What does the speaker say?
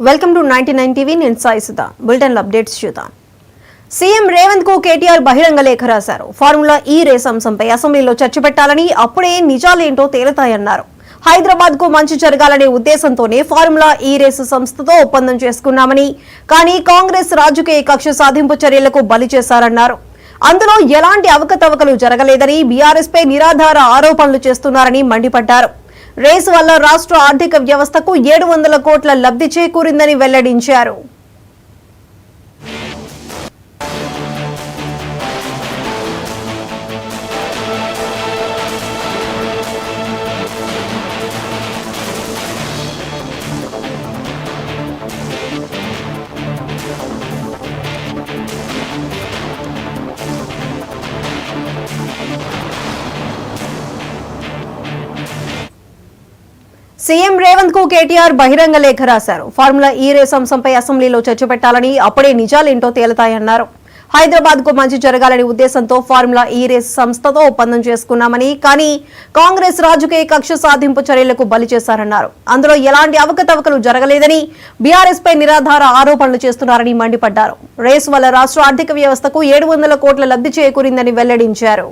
Welcome to 99 TV. నేను Sai Sudha. Bulletin updates చూద్దాం. CM Revanth కు కేటీఆర్ బహిరంగ లేఖ రాశారు. ఫార్ములా ఈ రేస్ అంశంపై అసెంబ్లీలో చర్చ పెట్టాలని, అప్పుడే నిజాలేంటో తేలుతాయన్నారు. హైదరాబాద్ కు మంచి జరగాలనే ఉద్దేశంతోనే ఫార్ములా ఈ రేసు సంస్థతో ఒప్పందం చేసుకున్నామని, కానీ కాంగ్రెస్ రాజకీయ కక్ష సాధింపు చర్యలకు బలి చేశారన్నారు. అందులో ఎలాంటి అవకతవకలు జరగలేదని, బీఆర్ఎస్ పై నిరాధార ఆరోపణలు చేస్తున్నారని మండిపడ్డారు. రేసు వల్ల రాష్ట్ర ఆర్థిక వ్యవస్థకు 700 కోట్ల లబ్ధి చేకూరిందని వెల్లడించారు. సీఎం రేవంత్ కు కేటీఆర్ బహిరంగ లేఖ రాశారు. ఫార్ములా ఈ రేస్ అంశంపై అసెంబ్లీలో చర్చ పెట్టాలని, అప్పుడే నిజాలేంటో తేలుతాయన్నారు. హైదరాబాద్ కు మంచి జరగాలనే ఉద్దేశంతో ఫార్ములా ఈ రేస్ సంస్థతో ఒప్పందం చేసుకున్నామని, కానీ కాంగ్రెస్ రాజకీయ కక్ష సాధింపు చర్యలకు బలి చేశారన్నారు. అందులో ఎలాంటి అవకతవకలు జరగలేదని, బీఆర్ఎస్ పై నిరాధార ఆరోపణలు చేస్తున్నారని మండిపడ్డారు. రేసు వల్ల రాష్ట్ర ఆర్థిక వ్యవస్థకు 700 కోట్ల లబ్ధి చేకూరిందని వెల్లడించారు.